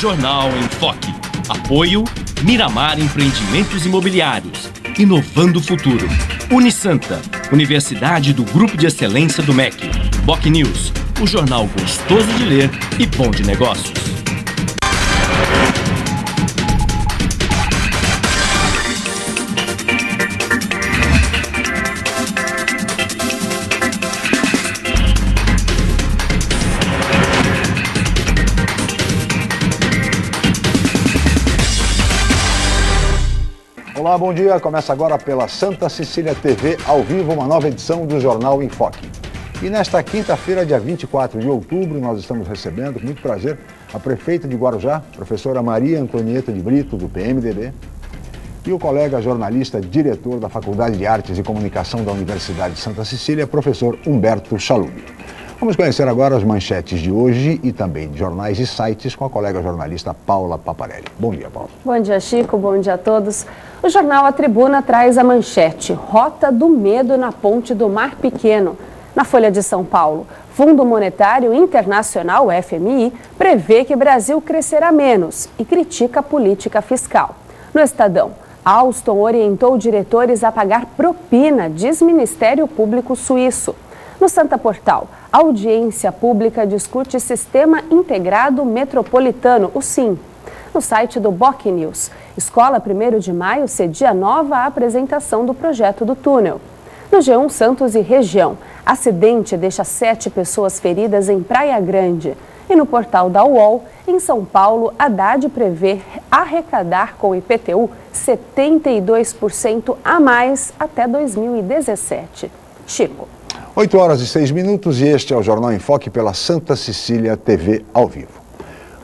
Jornal em Foque. Apoio Miramar Empreendimentos Imobiliários. Inovando o futuro. Unisanta, Universidade do Grupo de Excelência do MEC. Boc News, o jornal gostoso de ler e bom de negócios. Olá, bom dia. Começa agora pela Santa Cecília TV, ao vivo, uma nova edição do Jornal em Foque. E nesta quinta-feira, dia 24 de outubro, nós estamos recebendo, com muito prazer, a prefeita de Guarujá, professora Maria Antonieta de Brito, do PMDB, e o colega jornalista, diretor da Faculdade de Artes e Comunicação da Universidade de Santa Cecília, professor Humberto Chalub. Vamos conhecer agora as manchetes de hoje e também de jornais e sites com a colega jornalista Paula Paparelli. Bom dia, Paula. Bom dia, Chico. Bom dia a todos. O jornal A Tribuna traz a manchete Rota do Medo na Ponte do Mar Pequeno. Na Folha de São Paulo, Fundo Monetário Internacional, FMI, prevê que Brasil crescerá menos e critica a política fiscal. No Estadão, Alstom orientou diretores a pagar propina, diz Ministério Público Suíço. No Santa Portal, a audiência pública discute Sistema Integrado Metropolitano, o SIM. No site do Boc News, Escola 1º de Maio cedia nova apresentação do projeto do túnel. No G1 Santos e região, acidente deixa 7 pessoas feridas em Praia Grande. E no portal da UOL, em São Paulo, Haddad prevê arrecadar com o IPTU 72% a mais até 2017. Chico. 8 horas e 6 minutos e este é o Jornal em Foque pela Santa Cecília TV ao vivo.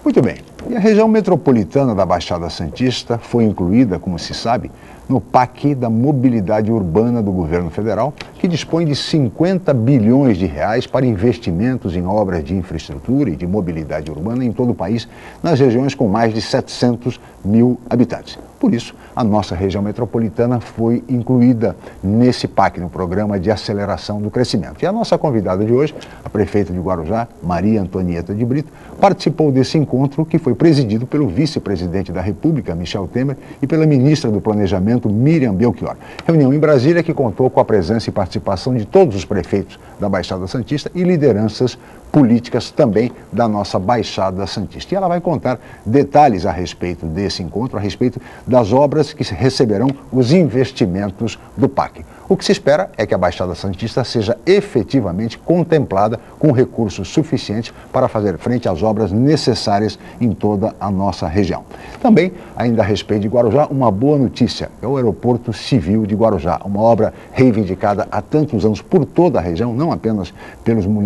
Muito bem, e a região metropolitana da Baixada Santista foi incluída, como se sabe, no PAC da Mobilidade Urbana do Governo Federal, que dispõe de 50 bilhões de reais para investimentos em obras de infraestrutura e de mobilidade urbana em todo o país, nas regiões com mais de 700 mil habitantes. Por isso, a nossa região metropolitana foi incluída nesse PAC, no Programa de Aceleração do Crescimento. E a nossa convidada de hoje, a prefeita de Guarujá, Maria Antonieta de Brito, participou desse encontro que foi presidido pelo vice-presidente da República, Michel Temer, e pela ministra do Planejamento, Miriam Belchior. Reunião em Brasília que contou com a presença e participação de todos os prefeitos da Baixada Santista e lideranças políticas também da nossa Baixada Santista. E ela vai contar detalhes a respeito desse encontro, a respeito das obras que receberão os investimentos do PAC. O que se espera é que a Baixada Santista seja efetivamente contemplada com recursos suficientes para fazer frente às obras necessárias em toda a nossa região. Também, ainda a respeito de Guarujá, uma boa notícia, é o Aeroporto Civil de Guarujá, uma obra reivindicada há tantos anos por toda a região, não apenas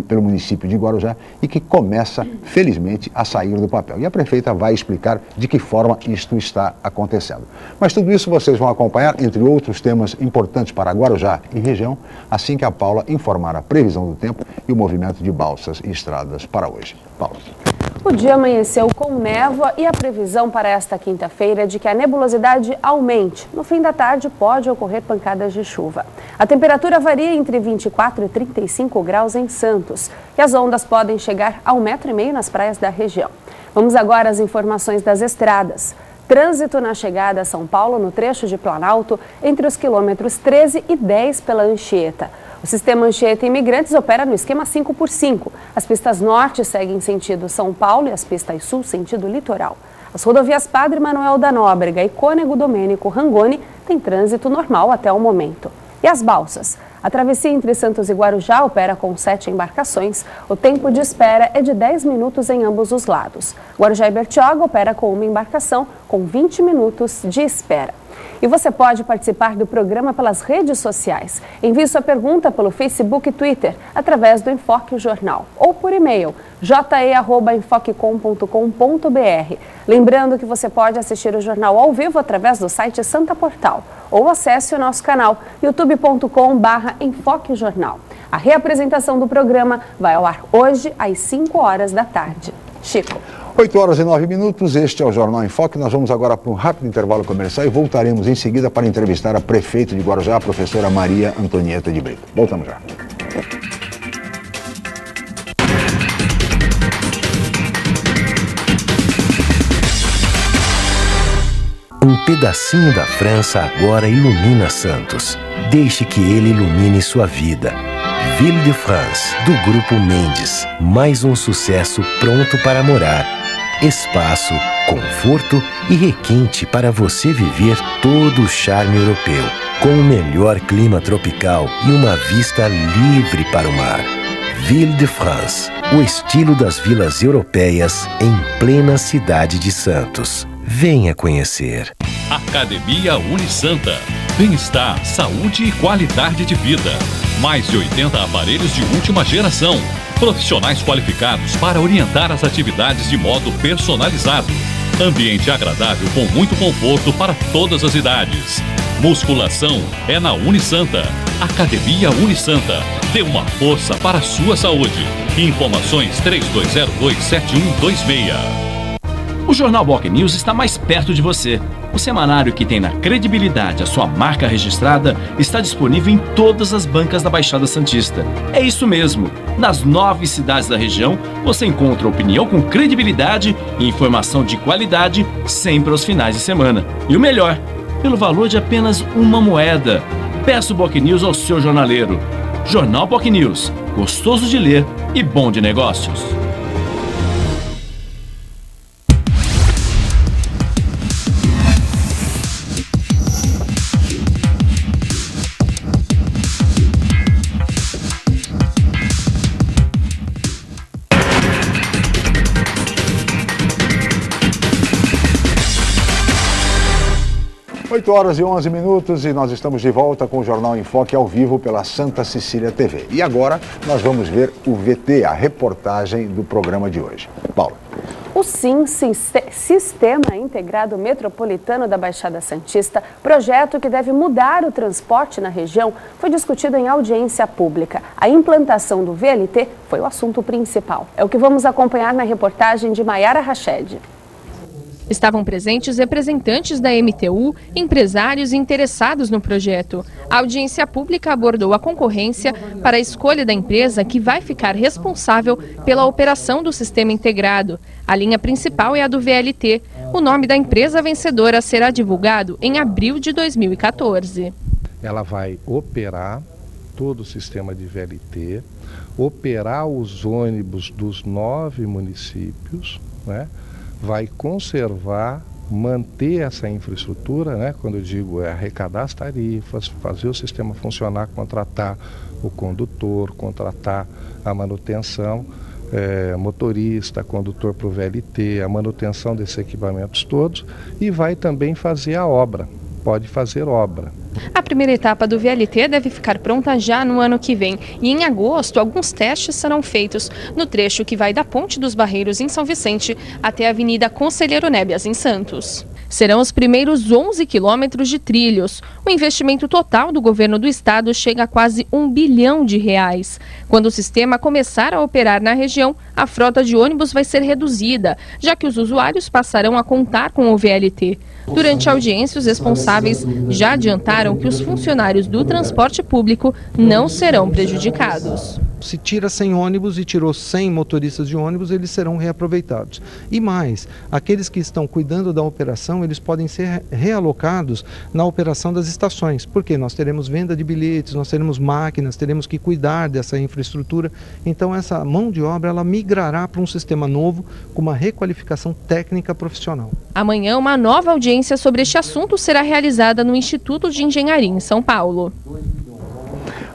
pelo município de Guarujá, e que começa, felizmente, a sair do papel. E a prefeita vai explicar de que forma isto está acontecendo. Mas tudo isso vocês vão acompanhar, entre outros temas importantes para Guarujá e região, assim que a Paula informar a previsão do tempo e o movimento de balsas e estradas para hoje. Paula. O dia amanheceu com névoa e a previsão para esta quinta-feira é de que a nebulosidade aumente. No fim da tarde pode ocorrer pancadas de chuva. A temperatura varia entre 24 e 35 graus em Santos e as ondas podem chegar a 1,5 m nas praias da região. Vamos agora às informações das estradas. Trânsito na chegada a São Paulo no trecho de Planalto entre os quilômetros 13 e 10 pela Anchieta. O sistema Anchieta Imigrantes opera no esquema 5x5. As pistas norte seguem sentido São Paulo e as pistas sul sentido litoral. As rodovias Padre Manuel da Nóbrega e Cônego Domênico Rangoni têm trânsito normal até o momento. E as balsas? A travessia entre Santos e Guarujá opera com 7 embarcações. O tempo de espera é de 10 minutos em ambos os lados. Guarujá e Bertioga opera com uma embarcação com 20 minutos de espera. E você pode participar do programa pelas redes sociais. Envie sua pergunta pelo Facebook e Twitter, através do Enfoque Jornal, ou por e-mail, je@enfoquecom.com.br. Lembrando que você pode assistir o jornal ao vivo através do site Santa Portal, ou acesse o nosso canal, youtube.com/enfoquejornal. A reapresentação do programa vai ao ar hoje, às 5 horas da tarde. Chico. 8 horas e 9 minutos, este é o Jornal em Foque. Nós vamos agora para um rápido intervalo comercial e voltaremos em seguida para entrevistar a prefeita de Guarujá, a professora Maria Antonieta de Brito. Voltamos já. pedacinho da França agora ilumina Santos. Deixe que ele ilumine sua vida. Ville de France, do Grupo Mendes. Mais um sucesso pronto para morar. Espaço, conforto e requinte para você viver todo o charme europeu. Com o melhor clima tropical e uma vista livre para o mar. Ville de France, o estilo das vilas europeias em plena cidade de Santos. Venha conhecer. Academia Unisanta. Bem-estar, saúde e qualidade de vida. Mais de 80 aparelhos de última geração. Profissionais qualificados para orientar as atividades de modo personalizado. Ambiente agradável com muito conforto para todas as idades. Musculação é na Unisanta. Academia Unisanta. Dê uma força para a sua saúde. Informações 3202-7126. O Jornal Boc News está mais perto de você. O semanário que tem na credibilidade a sua marca registrada está disponível em todas as bancas da Baixada Santista. É isso mesmo. Nas 9 cidades da região, você encontra opinião com credibilidade e informação de qualidade sempre aos finais de semana. E o melhor, pelo valor de apenas uma moeda. Peça o Boc News ao seu jornaleiro. Jornal Boc News, gostoso de ler e bom de negócios. Oito horas e 11 minutos e nós estamos de volta com o Jornal em Foque ao vivo pela Santa Cecília TV. E agora nós vamos ver o VT, a reportagem do programa de hoje. Paula. O SIM, Sistema Integrado Metropolitano da Baixada Santista, projeto que deve mudar o transporte na região, foi discutido em audiência pública. A implantação do VLT foi o assunto principal. É o que vamos acompanhar na reportagem de Maiara Rached. Estavam presentes representantes da MTU, empresários e interessados no projeto. A audiência pública abordou a concorrência para a escolha da empresa que vai ficar responsável pela operação do sistema integrado. A linha principal é a do VLT. O nome da empresa vencedora será divulgado em abril de 2014. Ela vai operar todo o sistema de VLT, operar os ônibus dos 9 municípios, né? Vai conservar, manter essa infraestrutura, né? Quando eu digo arrecadar as tarifas, fazer o sistema funcionar, contratar o condutor, contratar a manutenção, motorista, condutor para o VLT, a manutenção desses equipamentos todos e vai também fazer a obra, pode fazer obra. A primeira etapa do VLT deve ficar pronta já no ano que vem e em agosto alguns testes serão feitos no trecho que vai da Ponte dos Barreiros em São Vicente até a Avenida Conselheiro Nébias em Santos. Serão os primeiros 11 quilômetros de trilhos. O investimento total do governo do estado chega a quase R$1 bilhão. Quando o sistema começar a operar na região, a frota de ônibus vai ser reduzida, já que os usuários passarão a contar com o VLT. Durante a audiência, os responsáveis já adiantaram que os funcionários do transporte público não serão prejudicados. Se tira 100 ônibus e tirou 100 motoristas de ônibus, eles serão reaproveitados. E mais, aqueles que estão cuidando da operação, eles podem ser realocados na operação das estações, porque nós teremos venda de bilhetes, nós teremos máquinas, teremos que cuidar dessa infraestrutura. Então essa mão de obra, ela migrará para um sistema novo, com uma requalificação técnica profissional. Amanhã, uma nova audiência sobre este assunto será realizada no Instituto de Engenharia em São Paulo.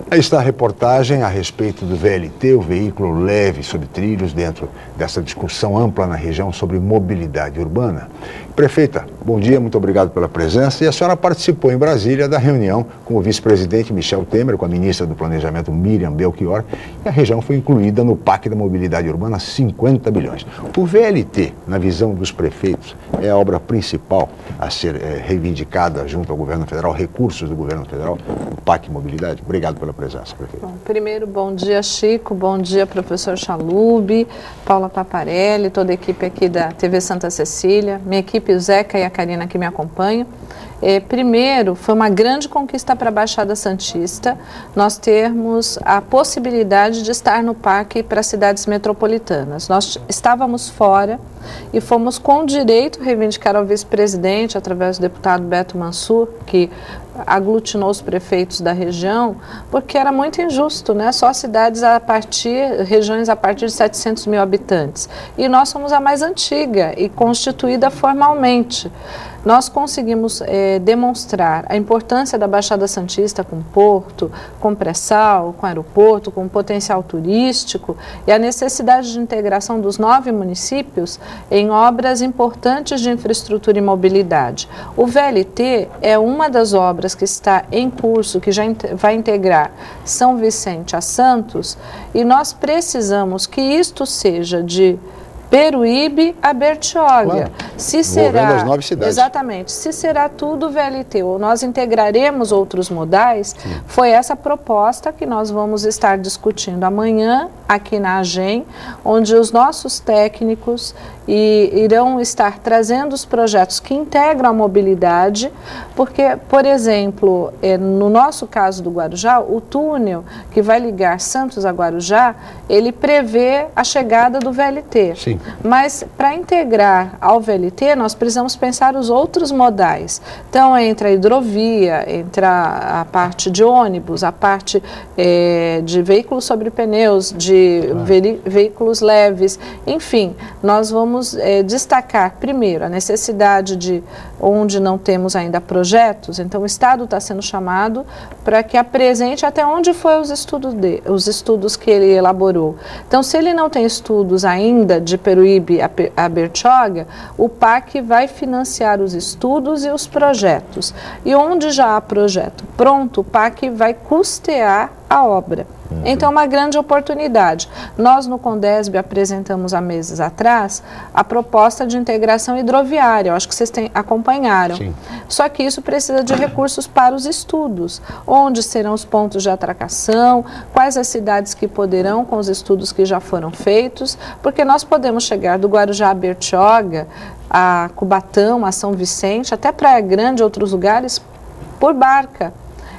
Aí está a reportagem a respeito do VLT, o veículo leve sobre trilhos, dentro dessa discussão ampla na região sobre mobilidade urbana. Prefeita, bom dia, muito obrigado pela presença. E a senhora participou em Brasília da reunião com o vice-presidente Michel Temer, com a ministra do Planejamento Miriam Belchior, e a região foi incluída no PAC da Mobilidade Urbana, 50 bilhões. O VLT, na visão dos prefeitos, é a obra principal a ser reivindicada junto ao governo federal, recursos do governo federal, o PAC Mobilidade. Obrigado pela presença, prefeita. Bom, primeiro, bom dia, Chico, bom dia, professor Chalub, Paula Paparelli, toda a equipe aqui da TV Santa Cecília, minha equipe, o Zeca e a Karina que me acompanham. Primeiro, foi uma grande conquista para a Baixada Santista nós termos a possibilidade de estar no parque para cidades metropolitanas. Nós estávamos fora e fomos com direito reivindicar ao vice-presidente, através do deputado Beto Mansur, que aglutinou os prefeitos da região, porque era muito injusto, né? Só cidades regiões a partir de 700 mil habitantes. E nós somos a mais antiga e constituída formalmente. Nós conseguimos demonstrar a importância da Baixada Santista com porto, com pré-sal, com aeroporto, com potencial turístico e a necessidade de integração dos 9 municípios em obras importantes de infraestrutura e mobilidade. O VLT é uma das obras que está em curso, que já vai integrar São Vicente a Santos, e nós precisamos que isto seja de Peruíbe a Bertioga. Claro. Se será, as 9 cidades. Exatamente, se será tudo VLT ou nós integraremos outros modais, foi essa proposta que nós vamos estar discutindo amanhã aqui na AGEM, onde os nossos técnicos irão estar trazendo os projetos que integram a mobilidade, porque, por exemplo, no nosso caso do Guarujá, o túnel que vai ligar Santos a Guarujá, ele prevê a chegada do VLT. Sim. Mas para integrar ao VLT, nós precisamos pensar os outros modais. Então, entra a hidrovia, entra a parte de ônibus, a parte de veículos sobre pneus, de veículos leves, enfim, nós vamos destacar primeiro a necessidade de onde não temos ainda projetos, então o Estado está sendo chamado para que apresente até onde foi os estudos que ele elaborou. Então, se ele não tem estudos ainda de Peruíbe a Bertioga, o PAC vai financiar os estudos e os projetos. E onde já há projeto pronto, o PAC vai custear a obra. Então, uma grande oportunidade. Nós, no Condesb, apresentamos há meses atrás a proposta de integração hidroviária. Eu acho que vocês acompanharam. Sim. Só que isso precisa de recursos para os estudos. Onde serão os pontos de atracação, quais as cidades que poderão com os estudos que já foram feitos, porque nós podemos chegar do Guarujá a Bertioga, a Cubatão, a São Vicente, até Praia Grande e outros lugares, por barca.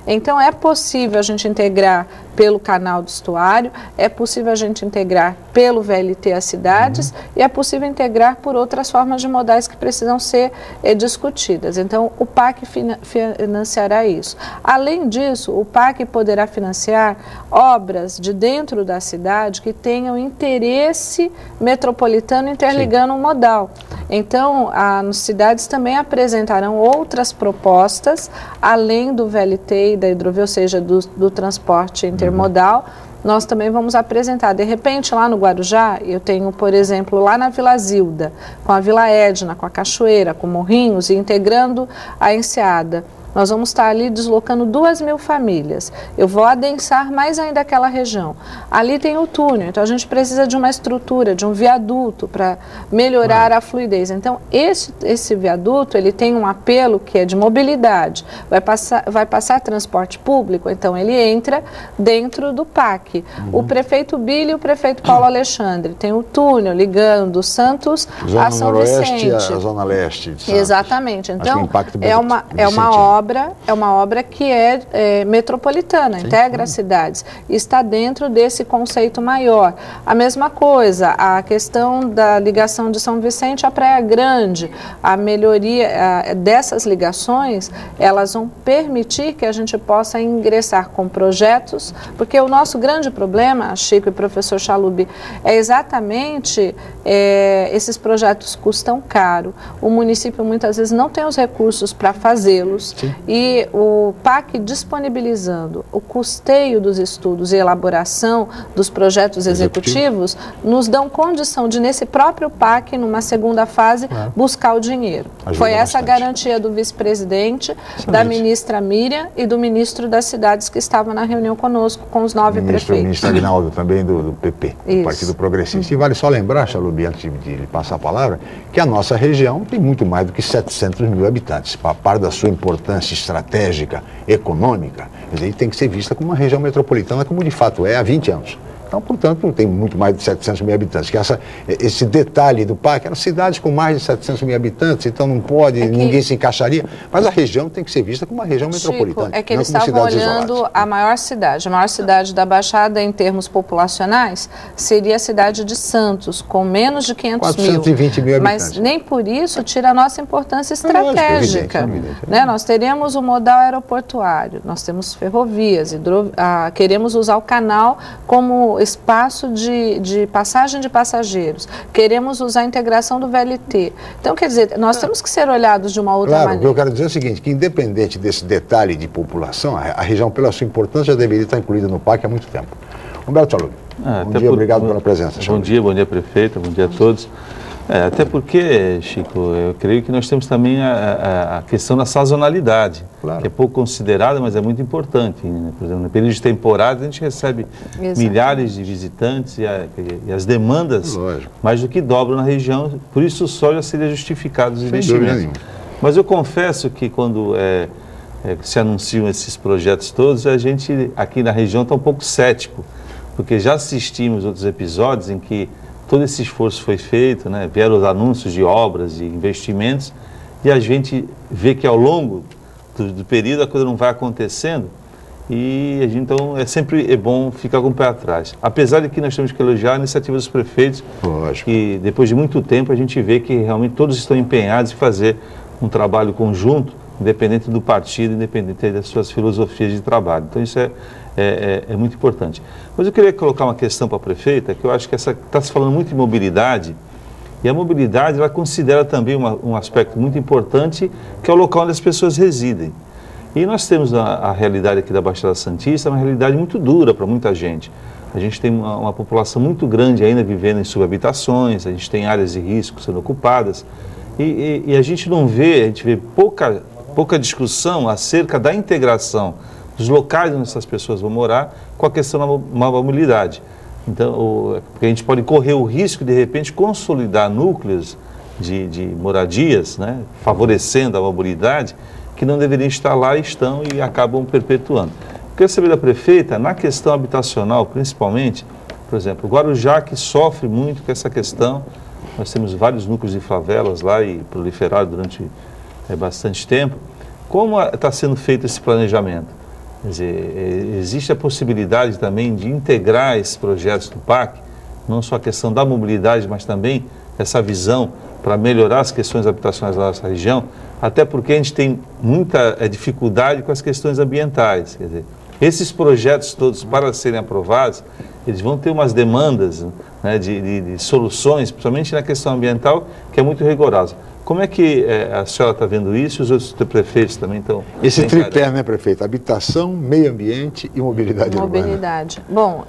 Então, é possível a gente integrar pelo canal do estuário, é possível a gente integrar pelo VLT as cidades e é possível integrar por outras formas de modais que precisam ser discutidas. Então, o PAC financiará isso. Além disso, o PAC poderá financiar obras de dentro da cidade que tenham interesse metropolitano interligando um modal. Então, as cidades também apresentarão outras propostas, além do VLT e da hidrovia, ou seja, do transporte intermodal. Nós também vamos apresentar, de repente, lá no Guarujá, eu tenho, por exemplo, lá na Vila Zilda, com a Vila Edna, com a Cachoeira, com Morrinhos, e integrando a Enseada. Nós vamos estar ali deslocando 2.000 famílias. Eu vou adensar mais ainda aquela região. Ali tem o túnel, então a gente precisa de uma estrutura, de um viaduto para melhorar a fluidez. Então, esse viaduto, ele tem um apelo que é de mobilidade. Vai passar transporte público, então ele entra dentro do PAC. O prefeito Billy e o prefeito Paulo Alexandre tem o túnel ligando Santos a São Vicente. A Zona Leste de Santos. Exatamente. Então, é uma obra que é metropolitana, integra as cidades, e está dentro desse conceito maior. A mesma coisa, a questão da ligação de São Vicente à Praia Grande, a melhoria dessas ligações, elas vão permitir que a gente possa ingressar com projetos, porque o nosso grande problema, Chico e professor Chalub, é exatamente esses projetos custam caro, o município muitas vezes não tem os recursos para fazê-los. E o PAC disponibilizando o custeio dos estudos e elaboração dos projetos executivos nos dão condição de, nesse próprio PAC, numa segunda fase, buscar o dinheiro. Foi essa a garantia do vice-presidente, da ministra Miriam e do ministro das cidades que estavam na reunião conosco, com os 9 prefeitos. O ministro Aguinaldo também do PP, do Partido Progressista. E vale só lembrar, Chalub, antes de lhe passar a palavra, que a nossa região tem muito mais do que 700 mil habitantes. A par da sua importância estratégica, econômica, ele tem que ser vista como uma região metropolitana, como de fato é há 20 anos. Então, portanto, tem muito mais de 700 mil habitantes. Que esse detalhe do parque, eram cidades com mais de 700 mil habitantes, então não pode, ninguém se encaixaria. Mas a região tem que ser vista como uma região metropolitana. É que eles estavam olhando a maior cidade. A maior cidade da Baixada, em termos populacionais, seria a cidade de Santos, com menos de 500 mil. 420 mil habitantes. Mas nem por isso tira a nossa importância estratégica. Né? Nós teremos o modal aeroportuário, nós temos ferrovias, queremos usar o canal como espaço de passagem de passageiros, queremos usar a integração do VLT. Então, quer dizer, nós temos que ser olhados de uma outra maneira. O que eu quero dizer é o seguinte, que independente desse detalhe de população, a região, pela sua importância, já deveria estar incluída no parque há muito tempo. Humberto Chalub, bom dia, obrigado pela presença. Bom dia, prefeito, bom dia a todos. Até porque, Chico, eu creio que nós temos também a questão da sazonalidade, claro, que é pouco considerada, mas é muito importante. Né? Por exemplo, no período de temporada, a gente recebe milhares de visitantes e as demandas, lógico, mais do que dobram na região, por isso só já seria justificado os investimentos. Mas eu confesso que quando se anunciam esses projetos todos, a gente aqui na região está um pouco cético, porque já assistimos outros episódios em que todo esse esforço foi feito, né? Vieram os anúncios de obras e investimentos e a gente vê que ao longo do período a coisa não vai acontecendo e a gente, então sempre bom ficar com o pé atrás. Apesar de que nós temos que elogiar a iniciativa dos prefeitos, lógico, e depois de muito tempo a gente vê que realmente todos estão empenhados em fazer um trabalho conjunto, independente do partido, independente das suas filosofias de trabalho. Então isso é muito importante. Mas eu queria colocar uma questão para a prefeita, que eu acho que está se falando muito de mobilidade, e a mobilidade ela considera também um aspecto muito importante, que é o local onde as pessoas residem. E nós temos a realidade aqui da Baixada Santista, uma realidade muito dura para muita gente. A gente tem uma população muito grande ainda vivendo em subhabitações, a gente tem áreas de risco sendo ocupadas, e a gente não vê, a gente vê pouca discussão acerca da integração dos locais onde essas pessoas vão morar com a questão da mobilidade. Então, porque a gente pode correr o risco de repente consolidar núcleos de moradias, né, favorecendo a mobilidade, que não deveriam estar lá e estão e acabam perpetuando. Eu queria saber da prefeita, na questão habitacional principalmente, por exemplo, o Guarujá, que sofre muito com essa questão, nós temos vários núcleos de favelas lá e proliferaram durante bastante tempo. Como está sendo feito esse planejamento? Quer dizer, existe a possibilidade também de integrar esses projetos do PAC, não só a questão da mobilidade, mas também essa visão para melhorar as questões habitacionais da nossa região, até porque a gente tem muita dificuldade com as questões ambientais. Quer dizer, esses projetos todos, para serem aprovados, eles vão ter umas demandas, né, de soluções, principalmente na questão ambiental, que é muito rigorosa. Como é que a senhora está vendo isso e os outros prefeitos também estão? Esse tripé, né, prefeito? Habitação, meio ambiente e mobilidade urbana. Mobilidade. Bom,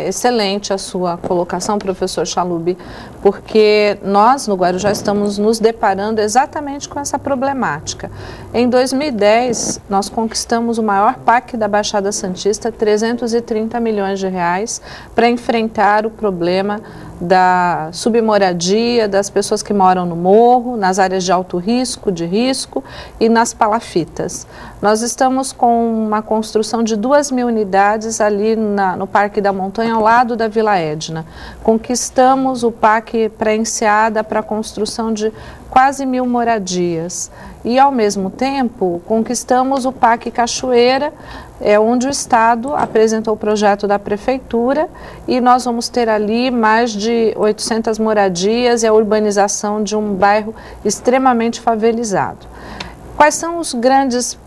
excelente a sua colocação, professor Chalub, porque nós no Guarujá estamos nos deparando exatamente com essa problemática. Em 2010, nós conquistamos o maior PAC da Baixada Santista, 330 milhões de reais, para enfrentar o problema da submoradia, das pessoas que moram no morro, nas áreas de alto risco, de risco e nas palafitas. Nós estamos com uma construção de 2.000 unidades ali no Parque da Montanha, ao lado da Vila Edna. Conquistamos o PAC pré-enseada para a construção de quase 1.000 moradias. E, ao mesmo tempo, conquistamos o PAC Cachoeira, onde o Estado apresentou o projeto da Prefeitura e nós vamos ter ali mais de 800 moradias e a urbanização de um bairro extremamente favelizado. Quais são os grandes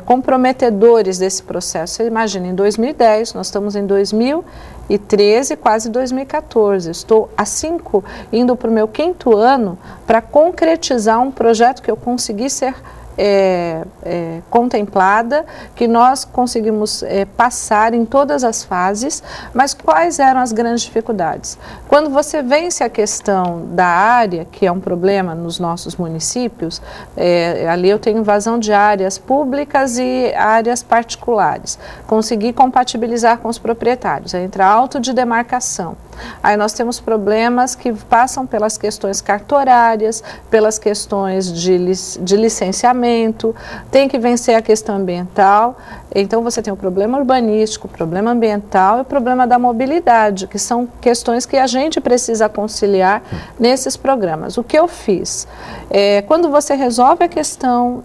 comprometedores desse processo? Você imagina, em 2010, nós estamos em 2013, quase 2014. Estou indo para o meu 5º ano para concretizar um projeto que eu consegui ser contemplada, que nós conseguimos passar em todas as fases, mas quais eram as grandes dificuldades? Quando você vence a questão da área, que é um problema nos nossos municípios, ali eu tenho invasão de áreas públicas e áreas particulares. Consegui compatibilizar com os proprietários, entra auto de demarcação. Aí nós temos problemas que passam pelas questões cartorárias, pelas questões de licenciamento, tem que vencer a questão ambiental. Então você tem o problema urbanístico, o problema ambiental e o problema da mobilidade, que são questões que a gente precisa conciliar nesses programas. O que eu fiz? Quando você resolve a questão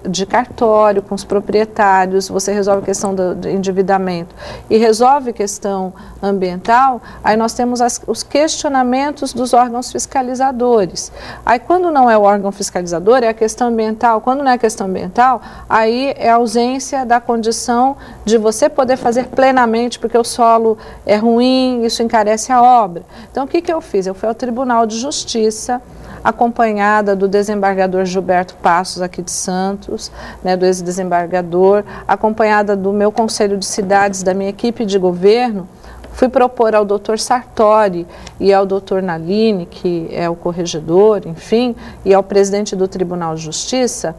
de cartório com os proprietários, você resolve a questão do endividamento e resolve a questão ambiental, aí nós temos os questionamentos dos órgãos fiscalizadores. Aí quando não é o órgão fiscalizador, é a questão ambiental. Quando não é a questão ambiental, aí é a ausência da condição de você poder fazer plenamente, porque o solo é ruim, isso encarece a obra. Então o que eu fiz? Eu fui ao Tribunal de Justiça, acompanhada do desembargador Gilberto Passos, aqui de Santos, né, do ex-desembargador, acompanhada do meu conselho de cidades, da minha equipe de governo. Fui propor ao doutor Sartori e ao doutor Naline, que é o corregedor, enfim, e ao presidente do Tribunal de Justiça,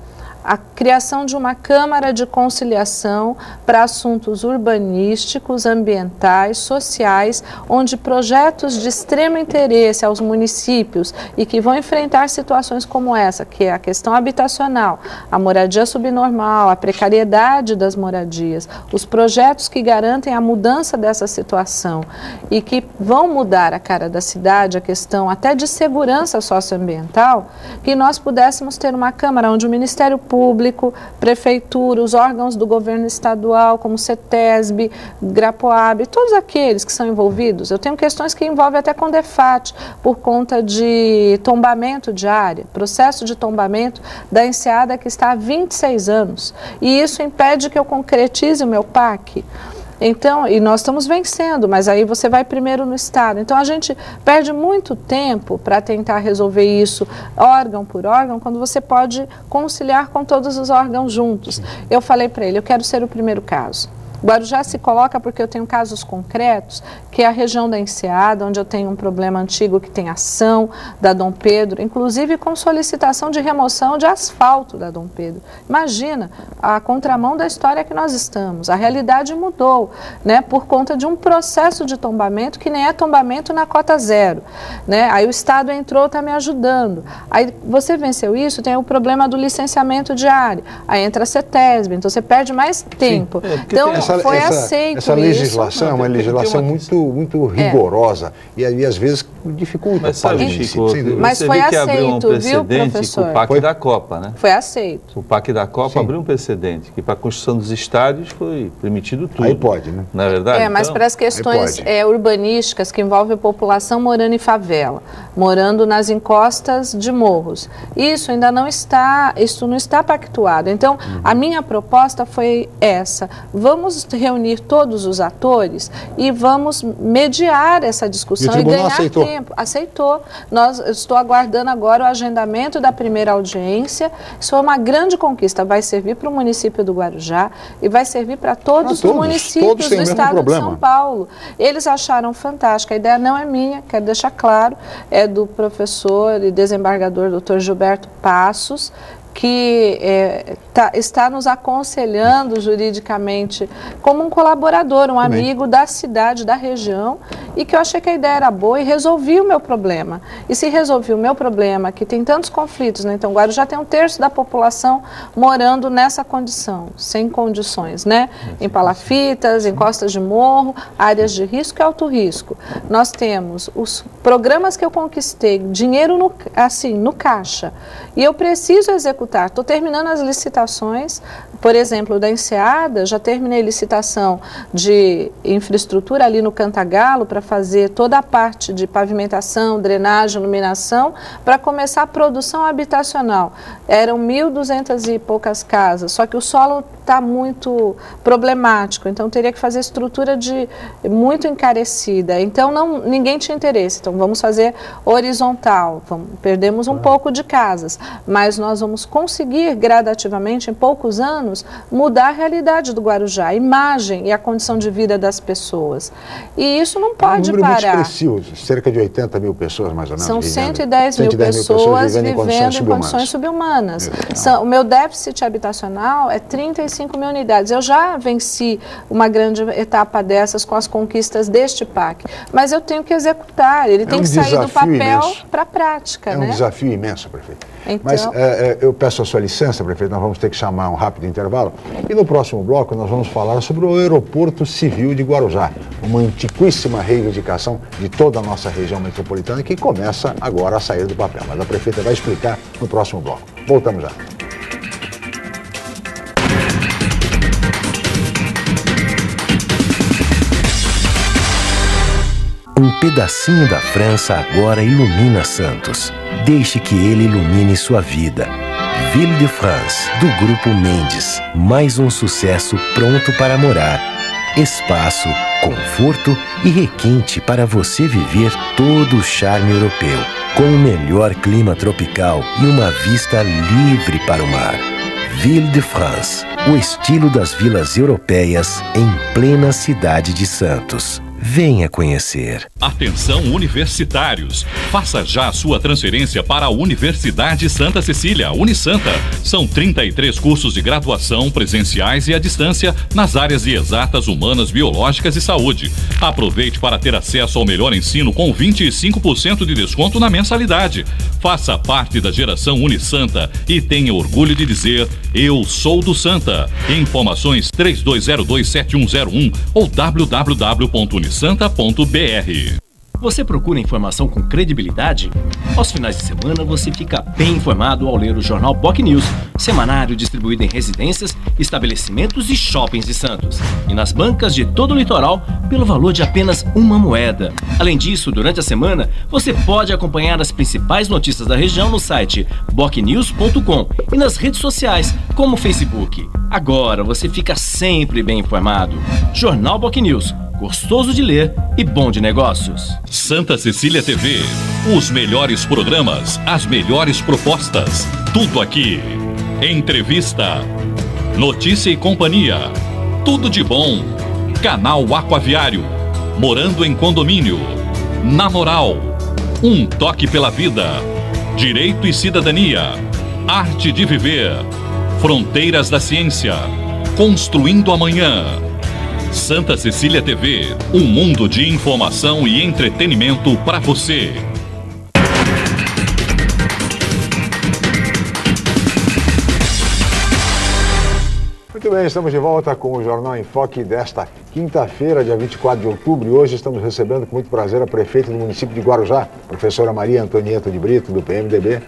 a criação de uma Câmara de Conciliação para assuntos urbanísticos, ambientais, sociais, onde projetos de extremo interesse aos municípios e que vão enfrentar situações como essa, que é a questão habitacional, a moradia subnormal, a precariedade das moradias, os projetos que garantem a mudança dessa situação e que vão mudar a cara da cidade, a questão até de segurança socioambiental, que nós pudéssemos ter uma Câmara onde o Ministério Público, Prefeitura, os órgãos do governo estadual, como CETESB, Grapoab, todos aqueles que são envolvidos. Eu tenho questões que envolvem até com DEFAT, por conta de tombamento de área, processo de tombamento da enseada que está há 26 anos. E isso impede que eu concretize o meu PAC. Então, e nós estamos vencendo, mas aí você vai primeiro no Estado. Então, a gente perde muito tempo para tentar resolver isso órgão por órgão, quando você pode conciliar com todos os órgãos juntos. Eu falei para ele, eu quero ser o primeiro caso. Guarujá se coloca porque eu tenho casos concretos, que é a região da Enseada, onde eu tenho um problema antigo que tem ação da Dom Pedro, inclusive com solicitação de remoção de asfalto da Dom Pedro. Imagina a contramão da história que nós estamos. A realidade mudou, né, por conta de um processo de tombamento que nem é tombamento na cota zero, né? Aí o Estado entrou, está me ajudando. Aí você venceu isso, tem o problema do licenciamento de área. Aí entra a CETESB, então você perde mais tempo. Então, foi aceito essa legislação isso. É uma legislação muito rigorosa e aí às vezes dificulta. Mas sabe, Chico, mas você foi vê que abriu um aceito, viu, precedente professor? com o PAC da Copa, né? Foi aceito. O PAC da Copa abriu um precedente, que para a construção dos estádios foi permitido tudo. Aí pode, né? Na verdade? Mas para as questões urbanísticas que envolvem a população morando em favela, morando nas encostas de morros, isso ainda não está, pactuado. Então, a minha proposta foi essa: vamos reunir todos os atores e vamos mediar essa discussão e ganhar tempo. Aceitou. Estou aguardando agora o agendamento da primeira audiência. Isso foi uma grande conquista. Vai servir para o município do Guarujá e vai servir para todos os municípios do estado de São Paulo. Eles acharam fantástica. A ideia não é minha, quero deixar claro, é do professor e desembargador Dr. Gilberto Passos, que está nos aconselhando juridicamente como um colaborador, um amigo da cidade, da região, e que eu achei que a ideia era boa e resolvi o meu problema. E se resolvi o meu problema, que tem tantos conflitos, né? Então o Guarujá tem 1/3 da população morando nessa condição, sem condições, né? Em palafitas, em costas de morro, áreas de risco e alto risco. Nós temos os programas que eu conquistei, dinheiro no caixa, e eu preciso executar. Estou terminando as licitações, por exemplo, da Enseada, já terminei licitação de infraestrutura ali no Cantagalo para fazer toda a parte de pavimentação, drenagem, iluminação, para começar a produção habitacional. Eram 1.200 e poucas casas, só que o solo está muito problemático, então teria que fazer estrutura muito encarecida, então ninguém tinha interesse, então vamos fazer horizontal, perdemos um pouco de casas, mas nós vamos conseguir gradativamente, em poucos anos, mudar a realidade do Guarujá, a imagem e a condição de vida das pessoas. E isso não pode parar. Muito expressivo, cerca de 80 mil pessoas, mais ou menos. São 110 mil pessoas vivendo em condições subhumanas. O meu déficit habitacional é 35 mil unidades. Eu já venci uma grande etapa dessas com as conquistas deste PAC, mas eu tenho que executar, ele tem que sair do papel para a prática. É um desafio imenso, prefeito. Então... Mas eu peço a sua licença, prefeito, nós vamos ter que chamar um rápido intervalo. E no próximo bloco nós vamos falar sobre o Aeroporto Civil de Guarujá, uma antiquíssima reivindicação de toda a nossa região metropolitana que começa agora a sair do papel. Mas a prefeita vai explicar no próximo bloco. Voltamos já. Um pedacinho da França agora ilumina Santos. Deixe que ele ilumine sua vida. Ville de France, do Grupo Mendes. Mais um sucesso pronto para morar. Espaço, conforto e requinte para você viver todo o charme europeu. Com o melhor clima tropical e uma vista livre para o mar. Ville de France, o estilo das vilas europeias em plena cidade de Santos. Venha conhecer. Atenção universitários, faça já a sua transferência para a Universidade Santa Cecília, Unisanta. São 33 cursos de graduação presenciais e à distância nas áreas de exatas, humanas, biológicas e saúde. Aproveite para ter acesso ao melhor ensino com 25% de desconto na mensalidade. Faça parte da geração Unisanta e tenha orgulho de dizer: eu sou do Santa. Informações 32027101 ou www.unisanta.br. Você procura informação com credibilidade? Aos finais de semana você fica bem informado ao ler o jornal BOC News, semanário distribuído em residências, estabelecimentos e shoppings de Santos. E nas bancas de todo o litoral, pelo valor de apenas uma moeda. Além disso, durante a semana, você pode acompanhar as principais notícias da região no site bocnews.com e nas redes sociais, como o Facebook. Agora você fica sempre bem informado. Jornal BOC News. Gostoso de ler e bom de negócios. Santa Cecília TV. Os melhores programas, as melhores propostas. Tudo aqui. Entrevista. Notícia e companhia. Tudo de bom. Canal Aquaviário. Morando em condomínio. Na Moral. Um toque pela vida. Direito e cidadania. Arte de viver. Fronteiras da ciência. Construindo amanhã. Santa Cecília TV, um mundo de informação e entretenimento para você. Muito bem, estamos de volta com o Jornal em Foque desta quinta-feira, dia 24 de outubro, e hoje estamos recebendo com muito prazer a prefeita do município de Guarujá, professora Maria Antonieta de Brito, do PMDB,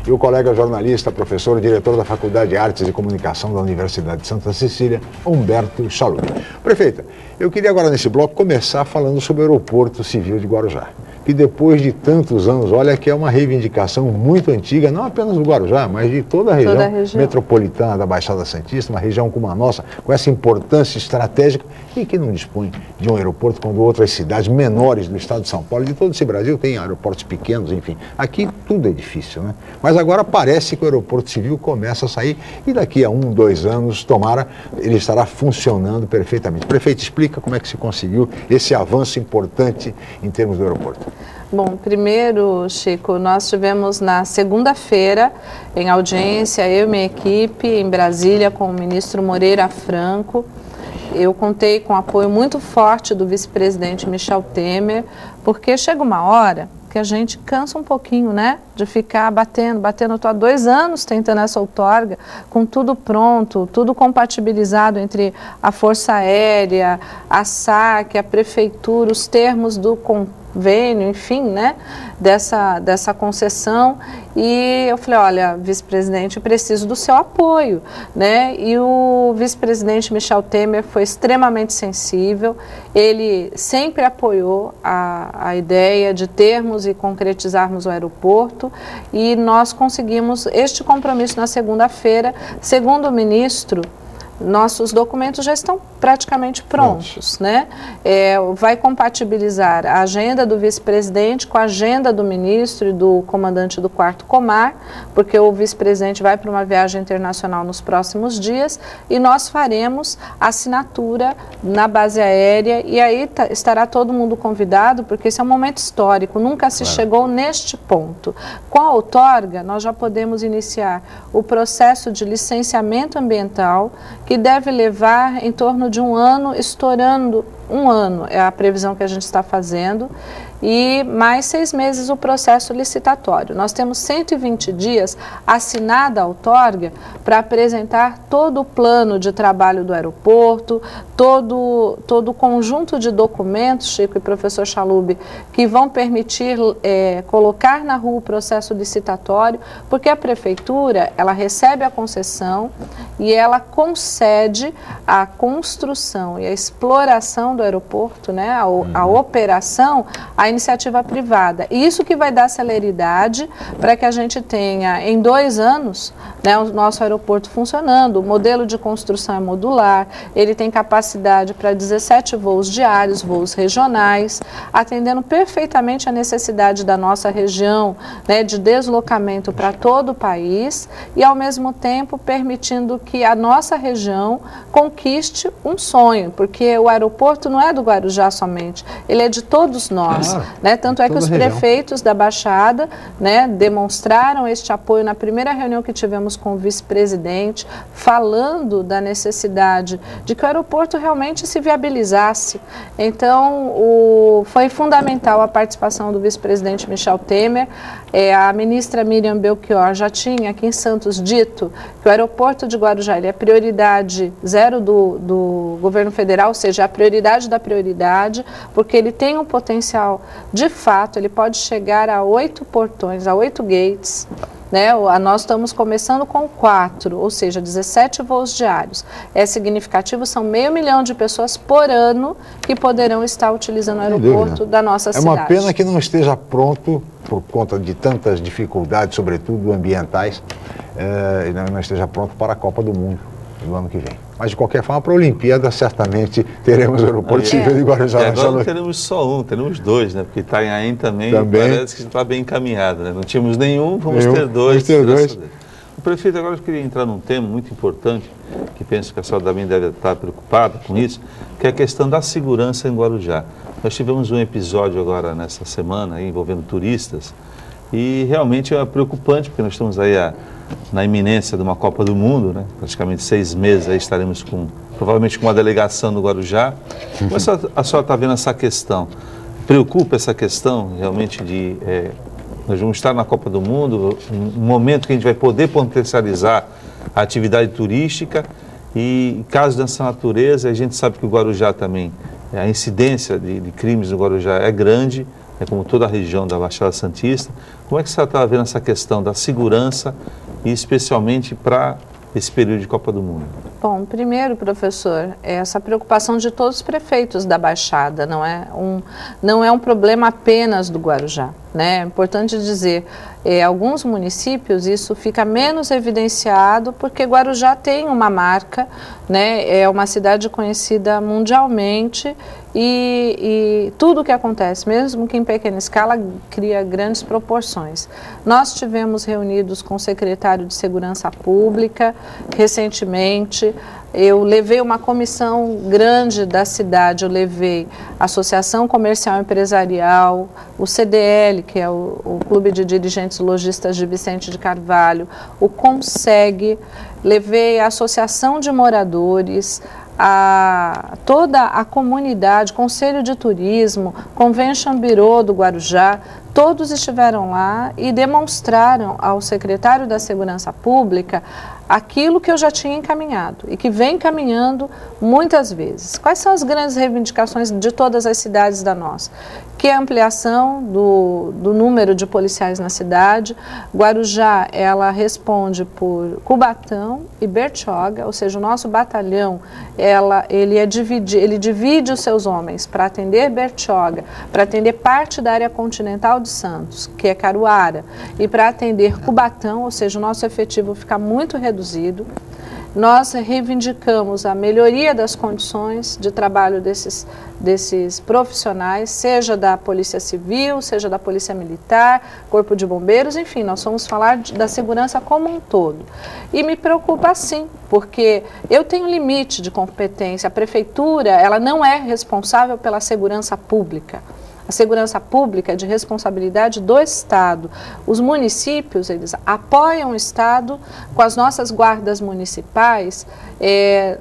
e o colega jornalista, professor e diretor da Faculdade de Artes e Comunicação da Universidade de Santa Cecília, Humberto Chalub. Prefeita, eu queria agora nesse bloco começar falando sobre o Aeroporto Civil de Guarujá, que depois de tantos anos, olha que é uma reivindicação muito antiga, não apenas do Guarujá, mas de toda a região metropolitana da Baixada Santista, uma região como a nossa, com essa importância estratégica e que não dispõe de um aeroporto quando outras cidades menores do estado de São Paulo, de todo esse Brasil, tem aeroportos pequenos, enfim. Aqui tudo é difícil, né? Mas agora parece que o aeroporto civil começa a sair e daqui a 1, 2 anos, tomara, ele estará funcionando perfeitamente. Prefeito, explica como é que se conseguiu esse avanço importante em termos do aeroporto. Bom, primeiro, Chico, nós tivemos na segunda-feira, em audiência, eu e minha equipe, em Brasília, com o ministro Moreira Franco. Eu contei com o apoio muito forte do vice-presidente Michel Temer, porque chega uma hora que a gente cansa um pouquinho, né? De ficar batendo. Eu estou há 2 anos tentando essa outorga, com tudo pronto, tudo compatibilizado entre a Força Aérea, a SAC, a Prefeitura, os termos do convênio, enfim, né? Dessa concessão. E eu falei, olha, vice-presidente, eu preciso do seu apoio, né? E o vice-presidente Michel Temer foi extremamente sensível, ele sempre apoiou a ideia de termos e concretizarmos o aeroporto e nós conseguimos este compromisso na segunda-feira. Segundo o ministro, nossos documentos já estão praticamente prontos, né? Vai compatibilizar a agenda do vice-presidente com a agenda do ministro e do comandante do 4º Comar, porque o vice-presidente vai para uma viagem internacional nos próximos dias e nós faremos assinatura na base aérea e aí estará todo mundo convidado, porque esse é um momento histórico, nunca se chegou neste ponto. Com a outorga, nós já podemos iniciar o processo de licenciamento ambiental, que deve levar em torno de 1 ano, estourando 1 ano, é a previsão que a gente está fazendo, e mais 6 meses o processo licitatório. Nós temos 120 dias assinada a outorga para apresentar todo o plano de trabalho do aeroporto, todo o conjunto de documentos, Chico e professor Chalub, que vão permitir colocar na rua o processo licitatório, porque a prefeitura, ela recebe a concessão e ela concede a construção e a exploração do aeroporto, né, a operação, a iniciativa privada. E isso que vai dar celeridade para que a gente tenha, em 2 anos, né, o nosso aeroporto funcionando. O modelo de construção é modular, ele tem capacidade para 17 voos diários, voos regionais, atendendo perfeitamente a necessidade da nossa região, né, de deslocamento para todo o país e, ao mesmo tempo, permitindo que a nossa região conquiste um sonho, porque o aeroporto não é do Guarujá somente, ele é de todos nós, né? Tanto é que os prefeitos da Baixada, né, demonstraram este apoio na primeira reunião que tivemos com o vice-presidente, falando da necessidade de que o aeroporto realmente se viabilizasse. Então, foi fundamental a participação do vice-presidente Michel Temer. A ministra Miriam Belchior já tinha aqui em Santos dito que o aeroporto de Guarujá ele é prioridade 0 do governo federal, ou seja, a prioridade da prioridade, porque ele tem um potencial, de fato, ele pode chegar a 8 portões, a 8 gates, né? Nós estamos começando com 4, ou seja, 17 voos diários. É significativo, são 500 mil de pessoas por ano que poderão estar utilizando o aeroporto da nossa cidade. É uma pena que não esteja pronto, por conta de tantas dificuldades, sobretudo ambientais, não esteja pronto para a Copa do Mundo no ano que vem. Mas, de qualquer forma, para a Olimpíada, certamente teremos o aeroporto civil de Guarujá. E agora não teremos só um, teremos 2, né? Porque Itanhaém também parece que está bem encaminhado, né? Não tínhamos nenhum, vamos ter 2. O prefeito, agora eu queria entrar num tema muito importante, que penso que a senhora também deve estar preocupada com isso, que é a questão da segurança em Guarujá. Nós tivemos um episódio agora nessa semana envolvendo turistas e realmente é preocupante, porque nós estamos aí na iminência de uma Copa do Mundo, né? Praticamente 6 meses aí estaremos provavelmente com uma delegação no Guarujá. Como a senhora está vendo essa questão? Preocupa essa questão realmente de... nós vamos estar na Copa do Mundo, um momento que a gente vai poder potencializar a atividade turística e casos dessa natureza, a gente sabe que o Guarujá também, a incidência de crimes no Guarujá é grande, como toda a região da Baixada Santista. Como é que você está vendo essa questão da segurança e especialmente para esse período de Copa do Mundo? Bom, primeiro, professor, essa preocupação de todos os prefeitos da Baixada, não é um problema apenas do Guarujá, né? É importante dizer, alguns municípios isso fica menos evidenciado porque Guarujá tem uma marca, né? É uma cidade conhecida mundialmente e tudo o que acontece, mesmo que em pequena escala, cria grandes proporções. Nós tivemos reunidos com o secretário de Segurança Pública recentemente. Eu levei uma comissão grande da cidade, eu levei a Associação Comercial Empresarial, o CDL, que é o Clube de Dirigentes Lojistas de Vicente de Carvalho, o CONSEG, levei a Associação de Moradores, toda a comunidade, Conselho de Turismo, Convention Bureau do Guarujá, todos estiveram lá e demonstraram ao secretário da Segurança Pública aquilo que eu já tinha encaminhado e que vem encaminhando muitas vezes. Quais são as grandes reivindicações de todas as cidades da nossa? Que é a ampliação do número de policiais na cidade. Guarujá, ela responde por Cubatão e Bertioga, ou seja, o nosso batalhão, ele divide os seus homens para atender Bertioga, para atender parte da área continental de Santos, que é Caruara, e para atender Cubatão, ou seja, o nosso efetivo fica muito reduzido. nós reivindicamos a melhoria das condições de trabalho desses profissionais, seja da Polícia Civil, seja da Polícia Militar, Corpo de Bombeiros, enfim, nós vamos falar da segurança como um todo. E me preocupa sim, porque eu tenho limite de competência, a Prefeitura, ela não é responsável pela segurança pública. A segurança pública é de responsabilidade do Estado. Os municípios, eles apoiam o Estado com as nossas guardas municipais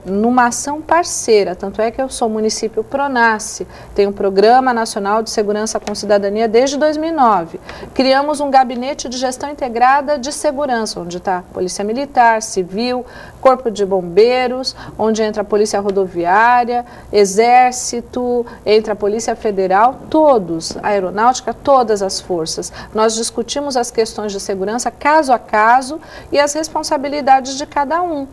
numa ação parceira. Tanto é que eu sou município Pronace, tem um Programa Nacional de Segurança com Cidadania desde 2009. Criamos um gabinete de gestão integrada de segurança, onde está Polícia Militar, Civil, Corpo de Bombeiros, onde entra a Polícia Rodoviária, Exército, entra a Polícia Federal, todos, a Aeronáutica, todas as forças. Nós discutimos as questões de segurança caso a caso e as responsabilidades de cada um,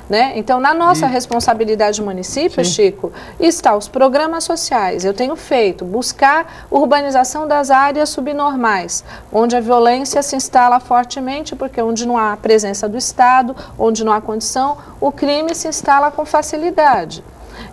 né? Então, na nossa responsabilidade município, Chico, está os programas sociais. Eu tenho feito, buscar urbanização das áreas subnormais, onde a violência se instala fortemente, porque onde não há presença do Estado, onde não há condição, o crime se instala com facilidade.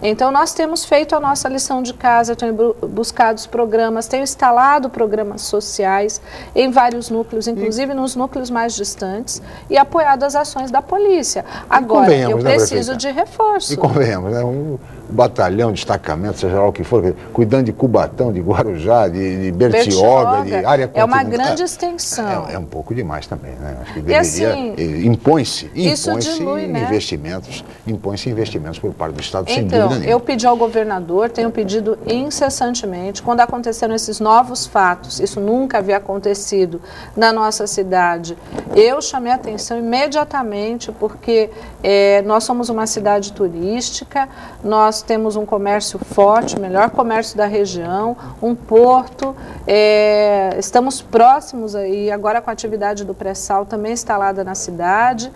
Então, nós temos feito a nossa lição de casa, eu tenho buscado os programas, tenho instalado programas sociais em vários núcleos, inclusive nos núcleos mais distantes, e apoiado as ações da polícia. Agora, eu preciso de reforço. E convenhamos, né? Um batalhão, destacamento, seja lá o que for, cuidando de Cubatão, de Guarujá, de Bertioga, de área continental. É uma grande extensão. É um pouco demais também, né? Acho que deveria, assim, impõe-se investimentos, impõe-se investimentos por parte do Estado, sem dúvida nenhuma. Eu pedi ao governador, tenho pedido incessantemente, quando aconteceram esses novos fatos, isso nunca havia acontecido na nossa cidade, eu chamei a atenção imediatamente, porque nós somos uma cidade turística, nós temos um comércio forte, o melhor comércio da região, um porto, estamos próximos aí, agora com a atividade do pré-sal também instalada na cidade,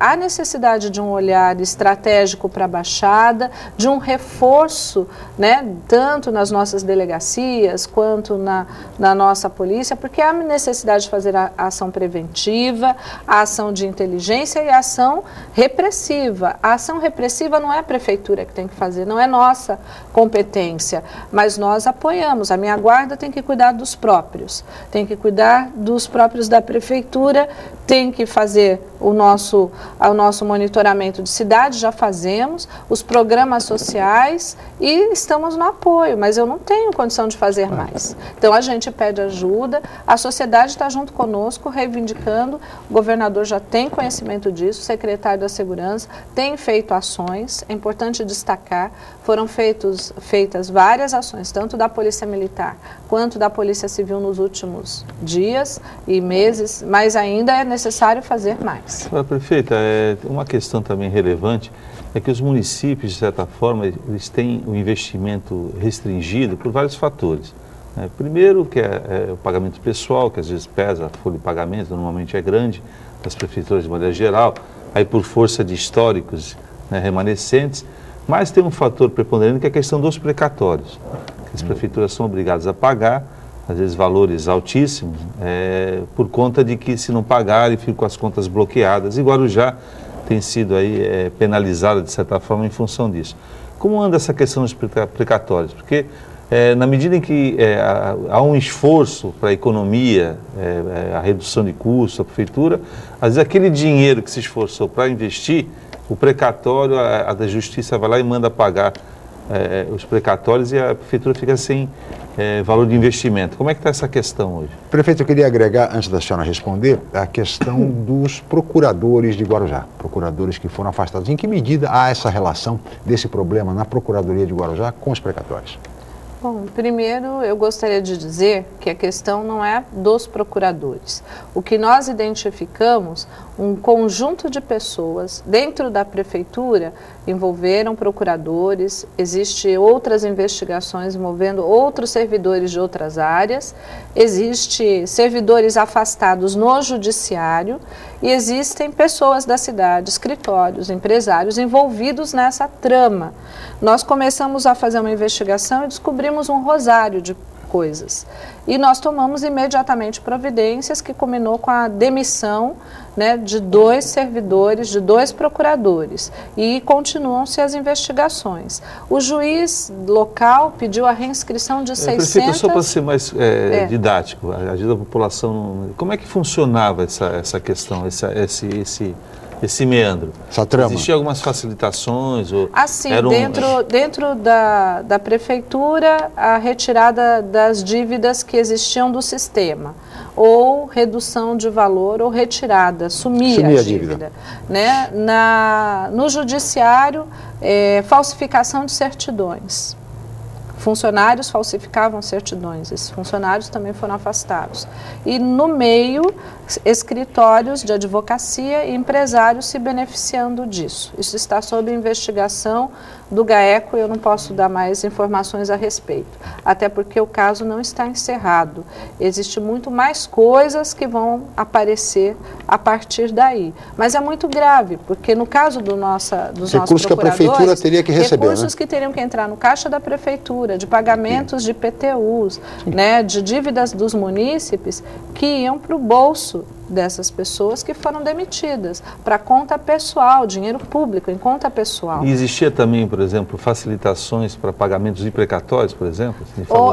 há necessidade de um olhar estratégico para a Baixada, de um reforço, né, tanto nas nossas delegacias quanto na nossa polícia, porque há necessidade de fazer a ação preventiva, a ação de inteligência e a ação repressiva. A ação repressiva não é a prefeitura que tem que fazer, não é nossa competência, mas nós apoiamos. A minha guarda tem que cuidar dos próprios, tem que cuidar dos próprios da prefeitura, tem que fazer o nosso monitoramento de cidade, já fazemos, os programas sociais e estamos no apoio, mas eu não tenho condição de fazer mais. Então a gente pede ajuda, a sociedade está junto conosco, reivindicando, o governador já tem conhecimento disso, o secretário da Segurança tem feito ações, é importante destacar, foram feitas várias ações, tanto da Polícia Militar quanto da Polícia Civil nos últimos dias e meses, mas ainda é necessário fazer mais. Prefeita, uma questão também relevante é que os municípios, de certa forma, eles têm o investimento restringido por vários fatores. Primeiro, que é o pagamento pessoal, que às vezes pesa, a folha de pagamento normalmente é grande, das prefeituras de maneira geral, aí por força de históricos, né, remanescentes, mas tem um fator preponderante que é a questão dos precatórios, que as prefeituras são obrigadas a pagar, às vezes valores altíssimos, por conta de que se não pagarem ficam com as contas bloqueadas, e Guarujá tem sido aí penalizada de certa forma em função disso. Como anda essa questão dos precatórios? Porque na medida em que há um esforço para a economia, a redução de custos, a prefeitura, às vezes aquele dinheiro que se esforçou para investir, o precatório, a da justiça vai lá e manda pagar os precatórios e a prefeitura fica sem valor de investimento. Como é que está essa questão hoje? Prefeito, eu queria agregar, antes da senhora responder, a questão dos procuradores de Guarujá, procuradores que foram afastados. Em que medida há essa relação desse problema na Procuradoria de Guarujá com os precatórios? Bom, primeiro eu gostaria de dizer que a questão não é dos procuradores. O que nós identificamos, um conjunto de pessoas dentro da prefeitura envolveram procuradores, existem outras investigações envolvendo outros servidores de outras áreas, existem servidores afastados no judiciário e existem pessoas da cidade, escritórios, empresários envolvidos nessa trama. Nós começamos a fazer uma investigação e descobrimos um rosário de coisas. E nós tomamos imediatamente providências que culminou com a demissão né, de 2 servidores, de 2 procuradores, e continuam-se as investigações. O juiz local pediu a reinscrição de 600... Prefeito, só para ser mais didático, agir da população, como é que funcionava essa questão, esse meandro? Essa trama? Existiam algumas facilitações? Ou assim, dentro da prefeitura, a retirada das dívidas que existiam do sistema, ou redução de valor, ou retirada, sumia a dívida. Né? No judiciário, falsificação de certidões. Funcionários falsificavam certidões, esses funcionários também foram afastados. E no meio, escritórios de advocacia e empresários se beneficiando disso. Isso está sob investigação do GAECO e eu não posso dar mais informações a respeito, até porque o caso não está encerrado. Existe muito mais coisas que vão aparecer a partir daí. Mas é muito grave, porque no caso dos nossos procuradores, que a prefeitura teria que receber, recursos que teriam que entrar no caixa da prefeitura, de pagamentos de PTUs, né, de dívidas dos munícipes, que iam para o bolso dessas pessoas que foram demitidas, para conta pessoal, dinheiro público em conta pessoal. E existia também, por exemplo, facilitações para pagamentos de precatórios, por exemplo?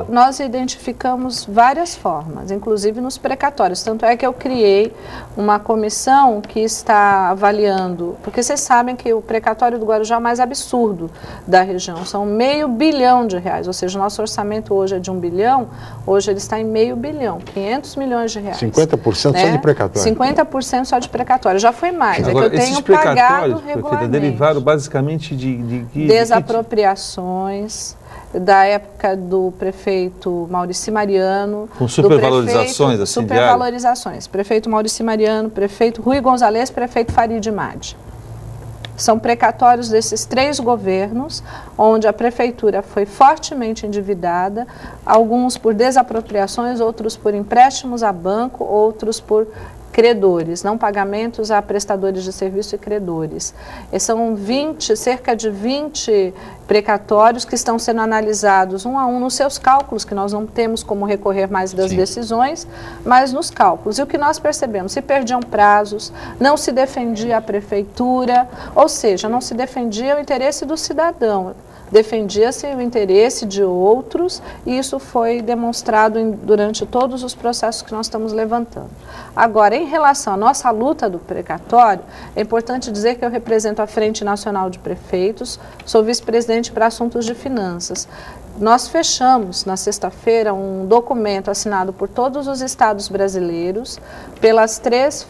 Nós identificamos várias formas, inclusive nos precatórios, tanto é que eu criei uma comissão que está avaliando, porque vocês sabem que o precatório do Guarujá é o mais absurdo da região, são R$500 bilhão, ou seja, o nosso orçamento hoje é de R$1 bilhão, hoje ele está em R$500 bilhão, R$500 milhões. 50% né? só de precatório. 50% só de precatório, já foi mais, agora, é que eu tenho pagado regularmente. Derivaram basicamente de desapropriações, da época do prefeito Maurício Mariano. Com supervalorizações, assim, supervalorizações. Prefeito Maurício Mariano, prefeito Rui Gonzalez, prefeito Farid Madi. São precatórios desses 3 governos, onde a prefeitura foi fortemente endividada, alguns por desapropriações, outros por empréstimos a banco, outros por credores, não pagamentos a prestadores de serviço e credores. E são cerca de 20 precatórios que estão sendo analisados um a um nos seus cálculos, que nós não temos como recorrer mais das decisões, mas nos cálculos. E o que nós percebemos? Se perdiam prazos, não se defendia a prefeitura, ou seja, não se defendia o interesse do cidadão. Defendia-se o interesse de outros e isso foi demonstrado durante todos os processos que nós estamos levantando. Agora, em relação à nossa luta do precatório, é importante dizer que eu represento a Frente Nacional de Prefeitos, sou vice-presidente para assuntos de finanças. Nós fechamos, na sexta-feira, um documento assinado por todos os estados brasileiros, pelas 3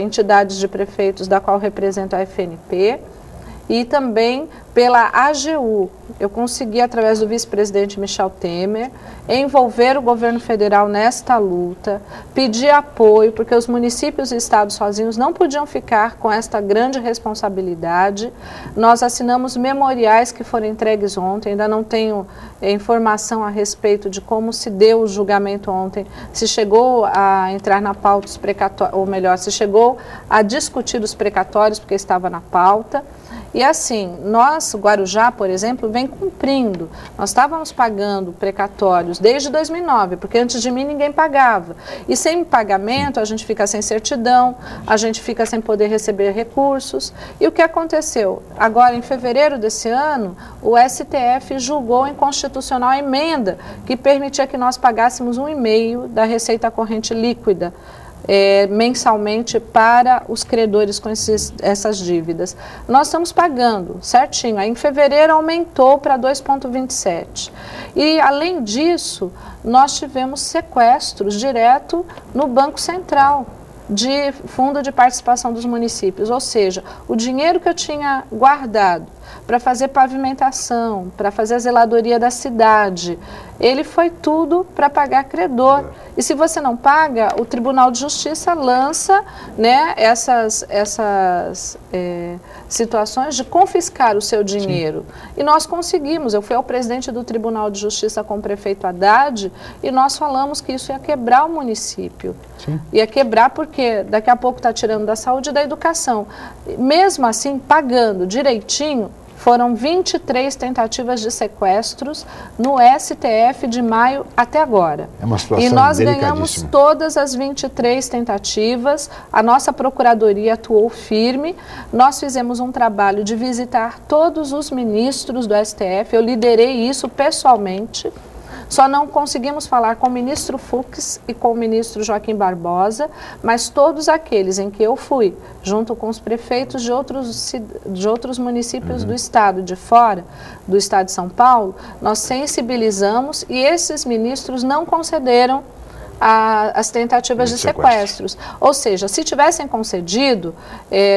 entidades de prefeitos, da qual represento a FNP, e também pela AGU. Eu consegui, através do vice-presidente Michel Temer, envolver o governo federal nesta luta, pedir apoio, porque os municípios e estados sozinhos não podiam ficar com esta grande responsabilidade. Nós assinamos memoriais que foram entregues ontem, ainda não tenho informação a respeito de como se deu o julgamento ontem, se chegou a entrar na pauta os precatórios, ou melhor, se chegou a discutir os precatórios, porque estava na pauta. E assim, nós, Guarujá, por exemplo, vem cumprindo. Nós estávamos pagando precatórios desde 2009, porque antes de mim ninguém pagava. E sem pagamento, a gente fica sem certidão, a gente fica sem poder receber recursos. E o que aconteceu? Agora, em fevereiro desse ano, o STF julgou inconstitucional a emenda que permitia que nós pagássemos 1,5% da receita corrente líquida mensalmente para os credores com essas dívidas. Nós estamos pagando certinho, aí em fevereiro aumentou para 2,27%. E além disso, nós tivemos sequestros direto no Banco Central de fundo de participação dos municípios, ou seja, o dinheiro que eu tinha guardado para fazer pavimentação, para fazer a zeladoria da cidade, ele foi tudo para pagar credor. E se você não paga, o Tribunal de Justiça lança, né, essas situações de confiscar o seu dinheiro. Sim. E nós conseguimos. Eu fui ao presidente do Tribunal de Justiça com o prefeito Haddad e nós falamos que isso ia quebrar o município. Sim. Ia quebrar porque daqui a pouco está tirando da saúde e da educação. Mesmo assim, pagando direitinho, foram 23 tentativas de sequestros no STF de maio até agora. É uma situação e nós ganhamos todas as 23 tentativas, a nossa Procuradoria atuou firme, nós fizemos um trabalho de visitar todos os ministros do STF, eu liderei isso pessoalmente. Só não conseguimos falar com o ministro Fux e com o ministro Joaquim Barbosa, mas todos aqueles em que eu fui, junto com os prefeitos de outros municípios do estado, de fora do estado de São Paulo, nós sensibilizamos e esses ministros não concederam as tentativas de sequestros. Ou seja, se tivessem concedido,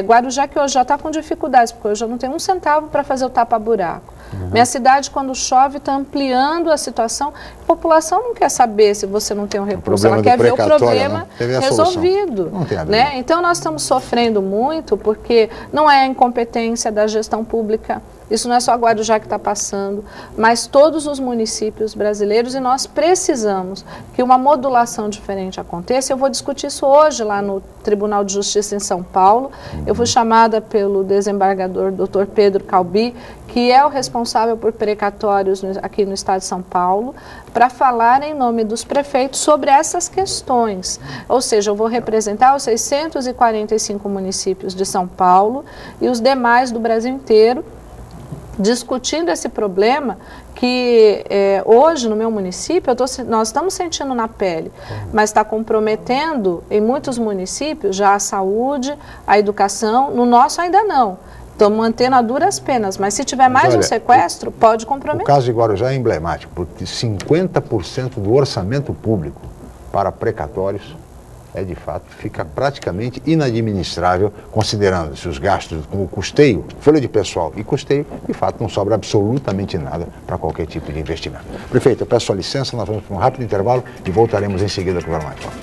Guarujá, que hoje já está com dificuldades, porque hoje eu não tenho um centavo para fazer o tapa-buraco. Minha cidade, quando chove, está ampliando a situação. A população não quer saber se você não tem um recurso, ela quer ver o problema resolvido. Né? Então, nós estamos sofrendo muito porque não é a incompetência da gestão pública. Isso não é só Guarujá que está passando, mas todos os municípios brasileiros, e nós precisamos que uma modulação diferente aconteça. Eu vou discutir isso hoje lá no Tribunal de Justiça em São Paulo. Eu fui chamada pelo desembargador Dr. Pedro Calbi, que é o responsável por precatórios aqui no estado de São Paulo, para falar em nome dos prefeitos sobre essas questões. Ou seja, eu vou representar os 645 municípios de São Paulo e os demais do Brasil inteiro, discutindo esse problema que hoje no meu município nós estamos sentindo na pele, mas está comprometendo em muitos municípios já a saúde, a educação, no nosso ainda não. Estamos mantendo a duras penas, mas se tiver mais um sequestro, pode comprometer. O caso de Guarujá é emblemático, porque 50% do orçamento público para precatórios de fato, fica praticamente inadministrável, considerando-se os gastos com o custeio, folha de pessoal e custeio, de fato não sobra absolutamente nada para qualquer tipo de investimento. Prefeito, eu peço a licença, nós vamos para um rápido intervalo e voltaremos em seguida com o Jornal em Foque.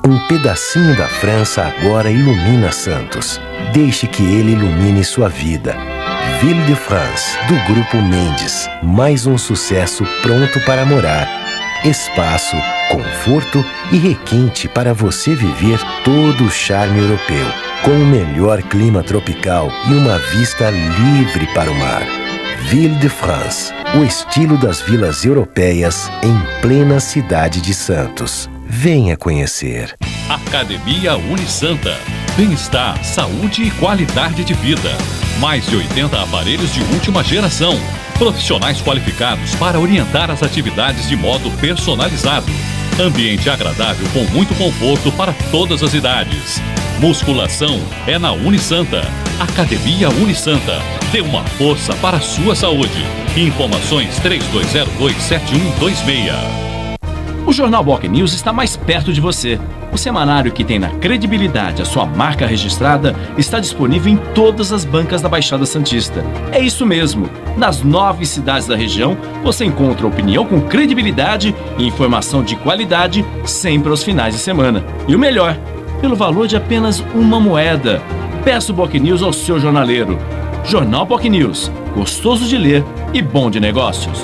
Um pedacinho da França agora ilumina Santos. Deixe que ele ilumine sua vida. Ville de France, do Grupo Mendes. Mais um sucesso pronto para morar. Espaço, conforto e requinte para você viver todo o charme europeu. Com o melhor clima tropical e uma vista livre para o mar. Ville de France, o estilo das vilas europeias em plena cidade de Santos. Venha conhecer. Academia Unisanta. Bem-estar, saúde e qualidade de vida. Mais de 80 aparelhos de última geração. Profissionais qualificados para orientar as atividades de modo personalizado. Ambiente agradável com muito conforto para todas as idades. Musculação é na Unisanta. Academia Unisanta. Dê uma força para a sua saúde. Informações 3202-7126. O Jornal Boc News está mais perto de você. O semanário que tem na credibilidade a sua marca registrada está disponível em todas as bancas da Baixada Santista. É isso mesmo. Nas 9 cidades da região, você encontra opinião com credibilidade e informação de qualidade sempre aos finais de semana. E o melhor, pelo valor de apenas uma moeda. Peça o Boc News ao seu jornaleiro. Jornal Boc News, gostoso de ler e bom de negócios.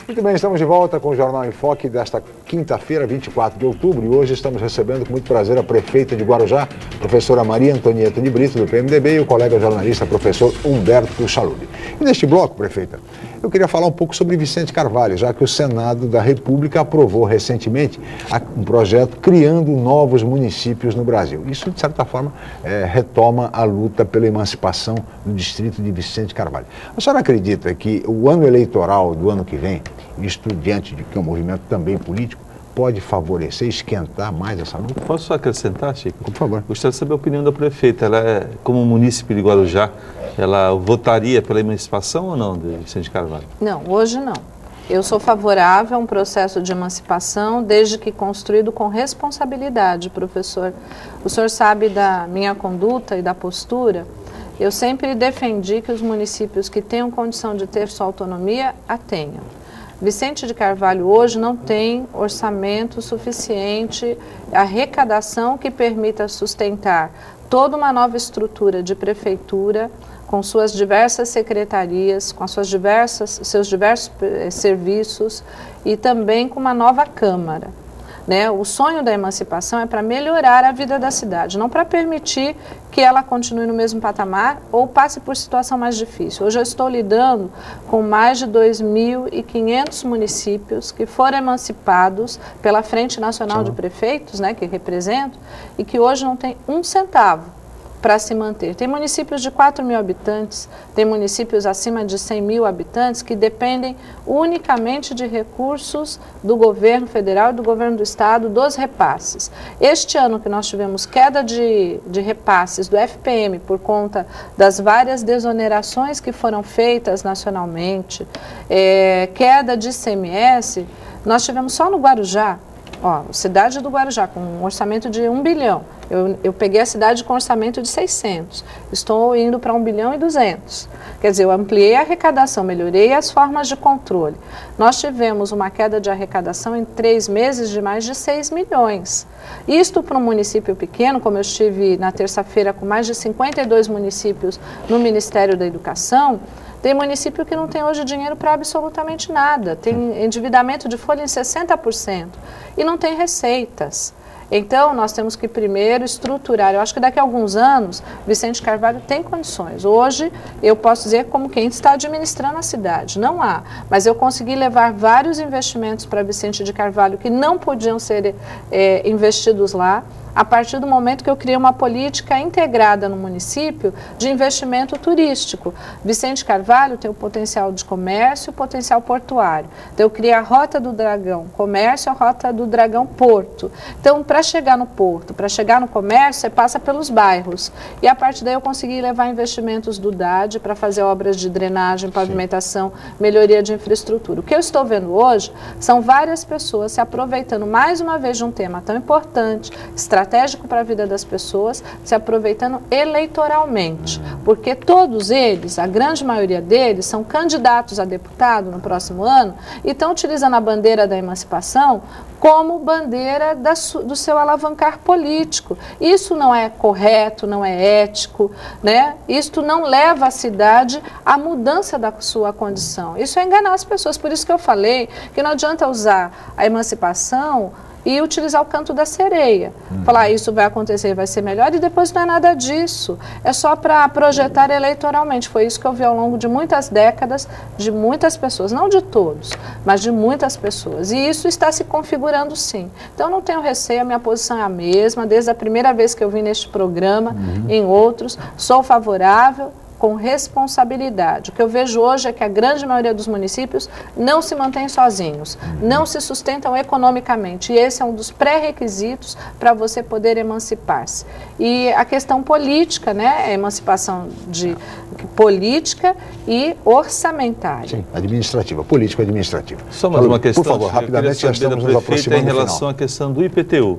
Muito bem, estamos de volta com o Jornal em Foque desta quinta-feira, 24 de outubro, e hoje estamos recebendo com muito prazer a prefeita de Guarujá, professora Maria Antonieta de Brito, do PMDB, e o colega jornalista, professor Humberto Chalub. E neste bloco, prefeita, eu queria falar um pouco sobre Vicente Carvalho, já que o Senado da República aprovou recentemente um projeto criando novos municípios no Brasil. Isso, de certa forma, retoma a luta pela emancipação do distrito de Vicente Carvalho. A senhora acredita que o ano eleitoral do ano que vem, isto diante de que é um movimento também político, pode favorecer, esquentar mais essa luta? Posso acrescentar, Chico? Por favor. Gostaria de saber a opinião da prefeita. Ela, como munícipe de Guarujá, ela votaria pela emancipação ou não de Vicente Carvalho? Não, hoje não. Eu sou favorável a um processo de emancipação, desde que construído com responsabilidade, professor. O senhor sabe da minha conduta e da postura. eu sempre defendi que os municípios que tenham condição de ter sua autonomia, a tenham. Vicente de Carvalho hoje não tem orçamento suficiente, arrecadação que permita sustentar toda uma nova estrutura de prefeitura, com suas diversas secretarias, com seus diversos serviços e também com uma nova Câmara. Né? O sonho da emancipação é para melhorar a vida da cidade, não para permitir que ela continue no mesmo patamar ou passe por situação mais difícil. Hoje eu estou lidando com mais de 2.500 municípios que foram emancipados pela Frente Nacional de Prefeitos, né, que represento, e que hoje não tem um centavo para se manter. Tem municípios de 4.000 habitantes, tem municípios acima de 100.000 habitantes que dependem unicamente de recursos do governo federal e do governo do estado, dos repasses. Este ano que nós tivemos queda de repasses do FPM por conta das várias desonerações que foram feitas nacionalmente, queda de ICMS, nós tivemos só no Guarujá, cidade do Guarujá, com um orçamento de 1 bilhão. Eu peguei a cidade com orçamento de 600, estou indo para 1 bilhão e 200. Quer dizer, eu ampliei a arrecadação, melhorei as formas de controle. Nós tivemos uma queda de arrecadação em 3 meses de mais de 6 milhões. Isto para um município pequeno, como eu estive na terça-feira com mais de 52 municípios no Ministério da Educação, tem município que não tem hoje dinheiro para absolutamente nada, tem endividamento de folha em 60% e não tem receitas. Então, nós temos que primeiro estruturar. Eu acho que daqui a alguns anos, Vicente Carvalho tem condições. Hoje, eu posso dizer como quem está administrando a cidade. Não há. Mas eu consegui levar vários investimentos para Vicente de Carvalho que não podiam ser investidos lá, a partir do momento que eu criei uma política integrada no município de investimento turístico. Vicente Carvalho tem o potencial de comércio e o potencial portuário. Então, eu criei a Rota do Dragão Comércio, a Rota do Dragão Porto. Então, para chegar no porto, para chegar no comércio, você passa pelos bairros. E a partir daí eu consegui levar investimentos do DAD para fazer obras de drenagem, pavimentação, melhoria de infraestrutura. O que eu estou vendo hoje são várias pessoas se aproveitando mais uma vez de um tema tão importante, estratégico para a vida das pessoas, se aproveitando eleitoralmente, porque todos eles, a grande maioria deles, são candidatos a deputado no próximo ano e estão utilizando a bandeira da emancipação como bandeira do seu alavancar político. Isso não é correto, não é ético, né? Isto não leva a cidade à mudança da sua condição. Isso é enganar as pessoas, por isso que eu falei que não adianta usar a emancipação e utilizar o canto da sereia. Falar isso vai acontecer, vai ser melhor, e depois não é nada disso. É só para projetar eleitoralmente. Foi isso que eu vi ao longo de muitas décadas, de muitas pessoas, não de todos, mas de muitas pessoas. E isso está se configurando sim. Então não tenho receio, a minha posição é a mesma, desde a primeira vez que eu vim neste programa, em outros, sou favorável, com responsabilidade. O que eu vejo hoje é que a grande maioria dos municípios não se mantém sozinhos, não se sustentam economicamente, e esse é um dos pré-requisitos para você poder emancipar-se. E a questão política, né, a emancipação de política e orçamentária. Sim, administrativa, político-administrativa. Só mais uma questão, por favor, rapidamente, já estamos nos aproximando em relação à questão do IPTU.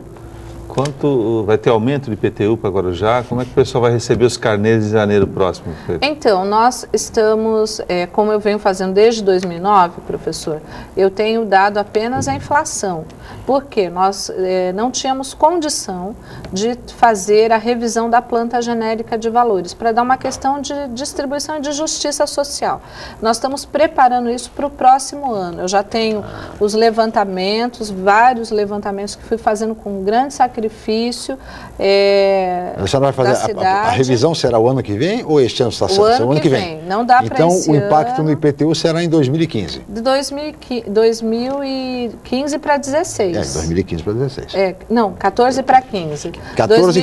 Quanto vai ter aumento de IPTU para Guarujá? Como é que o pessoal vai receber os carnês de janeiro próximo? Então, nós estamos, como eu venho fazendo desde 2009, professor, eu tenho dado apenas a inflação, porque nós não tínhamos condição de fazer a revisão da planta genérica de valores, para dar uma questão de distribuição e de justiça social. Nós estamos preparando isso para o próximo ano. Eu já tenho os levantamentos, vários levantamentos que fui fazendo com grande sacrifício. A senhora vai fazer a revisão será o ano que vem ou este ano está o ano que vem? Não dá para então o impacto no IPTU será em 2015. De 2015 para 16. 2015 para 16. Não, 14 para 15. 14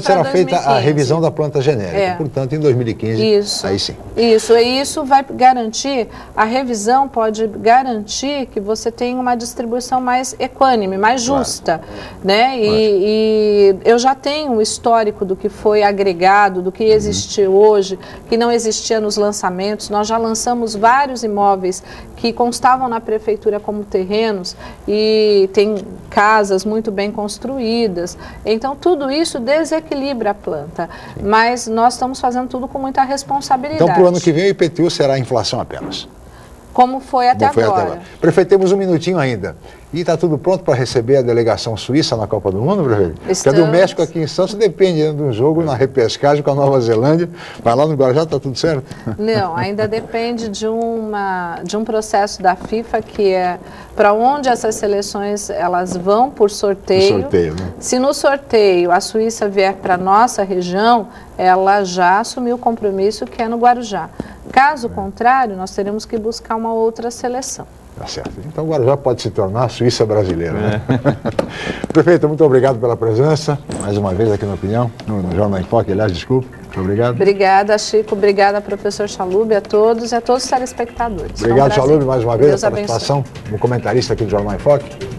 será feita a revisão da planta genérica, portanto em 2015. Isso. Aí sim. Isso vai garantir, a revisão pode garantir que você tenha uma distribuição mais equânime, mais justa, né? E eu já tenho um histórico do que foi agregado, do que existe hoje, que não existia nos lançamentos. Nós já lançamos vários imóveis que constavam na prefeitura como terrenos e tem casas muito bem construídas. Então, tudo isso desequilibra a planta. Mas nós estamos fazendo tudo com muita responsabilidade. Então, para o ano que vem, o IPTU será a inflação apenas. Como foi até agora. Prefeito, temos um minutinho ainda. E está tudo pronto para receber a delegação suíça na Copa do Mundo, prefeito? Porque do México aqui em Santos depende de um jogo na repescagem com a Nova Zelândia. Vai lá no Guarujá, está tudo certo? Não, ainda depende de um processo da FIFA que é para onde essas seleções elas vão por sorteio. Né? Se no sorteio a Suíça vier para a nossa região, ela já assumiu o compromisso que é no Guarujá. Caso contrário, nós teremos que buscar uma outra seleção. Tá certo. Então o Guarujá pode se tornar a Suíça brasileira, né? Prefeito, muito obrigado pela presença, mais uma vez aqui na Opinião, no Jornal em Foque, aliás, desculpe. Muito obrigado. Obrigada, Chico. Obrigada, professor Chalub, a todos e a todos os telespectadores. Obrigado, Chalub, mais uma vez, pela participação como comentarista aqui do Jornal em Foque.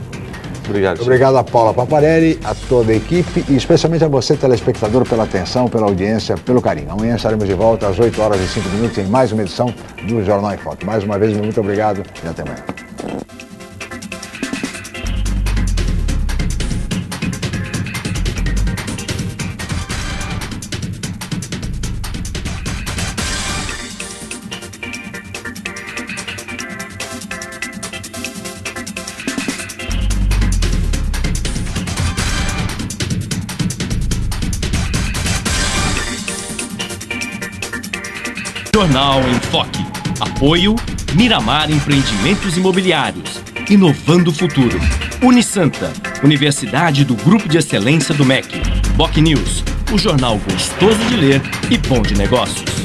Obrigado. Obrigado a Paula Paparelli, a toda a equipe e especialmente a você, telespectador, pela atenção, pela audiência, pelo carinho. Amanhã estaremos de volta às 8 horas e 5 minutos em mais uma edição do Jornal em Foque. Mais uma vez, muito obrigado e até amanhã. Jornal em Foque. Apoio Miramar Empreendimentos Imobiliários. Inovando o futuro. Unisanta, Universidade do Grupo de Excelência do MEC. BocNews, o jornal gostoso de ler e bom de negócios.